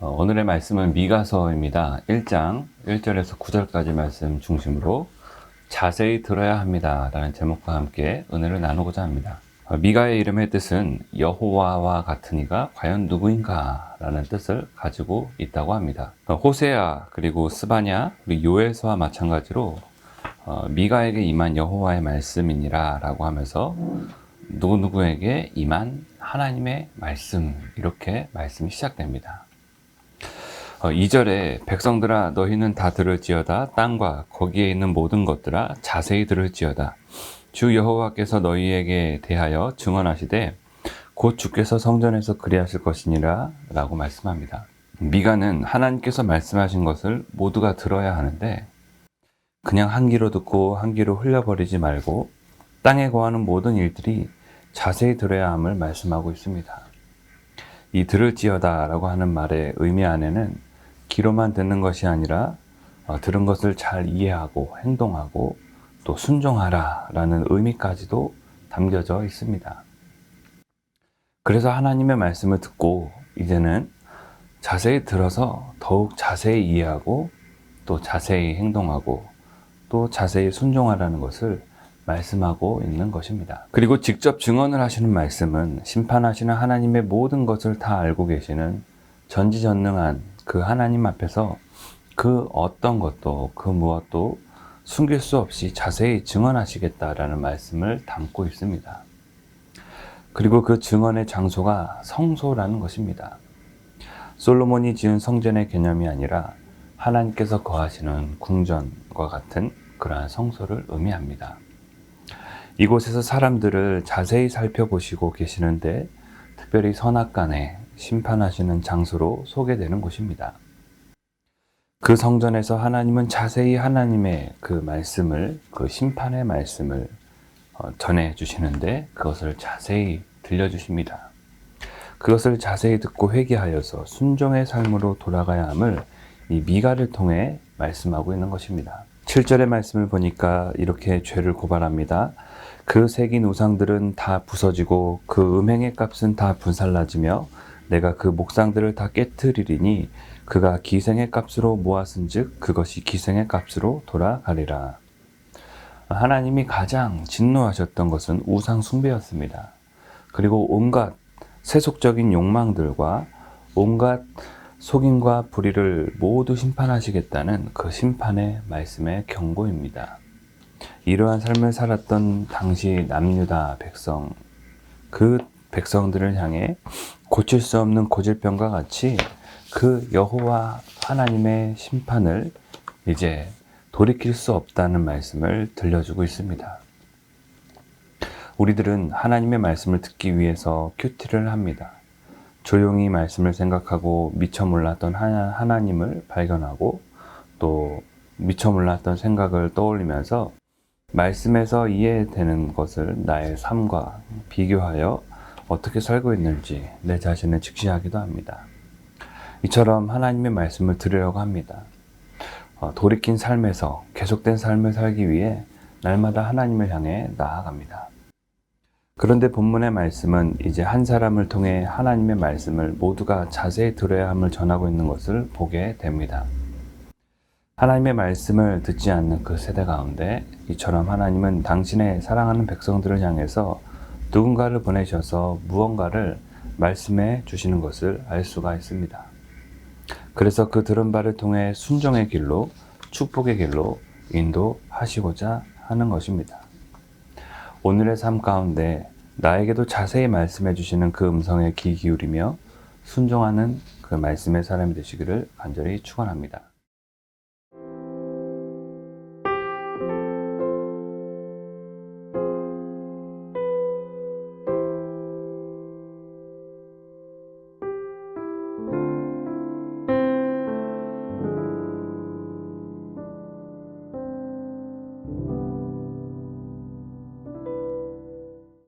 오늘의 말씀은 미가서입니다. 1장 1절에서 9절까지 말씀 중심으로 자세히 들어야 합니다 라는 제목과 함께 은혜를 나누고자 합니다. 미가의 이름의 뜻은 여호와와 같은 이가 과연 누구인가 라는 뜻을 가지고 있다고 합니다. 호세아 그리고 스바냐 그리고 요엘서와 마찬가지로 미가에게 임한 여호와의 말씀이니라 라고 하면서 누구누구에게 임한 하나님의 말씀, 이렇게 말씀이 시작됩니다. 2절에 백성들아 너희는 다 들을지어다. 땅과 거기에 있는 모든 것들아 자세히 들을지어다. 주 여호와께서 너희에게 대하여 증언하시되 곧 주께서 성전에서 그리하실 것이니라 라고 말씀합니다. 미가는 하나님께서 말씀하신 것을 모두가 들어야 하는데 그냥 한 귀로 듣고 한 귀로 흘려버리지 말고 땅에 거하는 모든 일들이 자세히 들어야 함을 말씀하고 있습니다. 이 들을지어다 라고 하는 말의 의미 안에는 귀로만 듣는 것이 아니라 들은 것을 잘 이해하고 행동하고 또 순종하라 라는 의미까지도 담겨져 있습니다. 그래서 하나님의 말씀을 듣고 이제는 자세히 들어서 더욱 자세히 이해하고 또 자세히 행동하고 또 자세히 순종하라는 것을 말씀하고 있는 것입니다. 그리고 직접 증언을 하시는 말씀은 심판하시는 하나님의 모든 것을 다 알고 계시는 전지전능한 그 하나님 앞에서 그 어떤 것도 그 무엇도 숨길 수 없이 자세히 증언하시겠다라는 말씀을 담고 있습니다. 그리고 그 증언의 장소가 성소라는 것입니다. 솔로몬이 지은 성전의 개념이 아니라 하나님께서 거하시는 궁전과 같은 그러한 성소를 의미합니다. 이곳에서 사람들을 자세히 살펴보시고 계시는데 특별히 선악간에 심판하시는 장소로 소개되는 곳입니다. 그 성전에서 하나님은 자세히 하나님의 그 말씀을, 그 심판의 말씀을 전해 주시는데 그것을 자세히 들려주십니다. 그것을 자세히 듣고 회개하여서 순종의 삶으로 돌아가야 함을 이 미가를 통해 말씀하고 있는 것입니다. 7절의 말씀을 보니까 이렇게 죄를 고발합니다. 그 새긴 우상들은 다 부서지고 그 음행의 값은 다 분살라지며 내가 그 목상들을 다 깨트리리니 그가 기생의 값으로 모았은즉 그것이 기생의 값으로 돌아가리라. 하나님이 가장 진노하셨던 것은 우상 숭배였습니다. 그리고 온갖 세속적인 욕망들과 온갖 속임과 불의를 모두 심판하시겠다는 그 심판의 말씀의 경고입니다. 이러한 삶을 살았던 당시 남유다 백성, 그 백성들을 향해 고칠 수 없는 고질병과 같이 그 여호와 하나님의 심판을 이제 돌이킬 수 없다는 말씀을 들려주고 있습니다. 우리들은 하나님의 말씀을 듣기 위해서 큐티를 합니다. 조용히 말씀을 생각하고 미처 몰랐던 하나님을 발견하고 또 미처 몰랐던 생각을 떠올리면서 말씀에서 이해되는 것을 나의 삶과 비교하여 어떻게 살고 있는지 내 자신을 직시하기도 합니다. 이처럼 하나님의 말씀을 들으려고 합니다. 돌이킨 삶에서 계속된 삶을 살기 위해 날마다 하나님을 향해 나아갑니다. 그런데 본문의 말씀은 이제 한 사람을 통해 하나님의 말씀을 모두가 자세히 들어야 함을 전하고 있는 것을 보게 됩니다. 하나님의 말씀을 듣지 않는 그 세대 가운데 이처럼 하나님은 당신의 사랑하는 백성들을 향해서 누군가를 보내셔서 무언가를 말씀해 주시는 것을 알 수가 있습니다. 그래서 그 들은 바를 통해 순종의 길로, 축복의 길로 인도하시고자 하는 것입니다. 오늘의 삶 가운데 나에게도 자세히 말씀해 주시는 그 음성에 귀 기울이며 순종하는 그 말씀의 사람이 되시기를 간절히 축원합니다.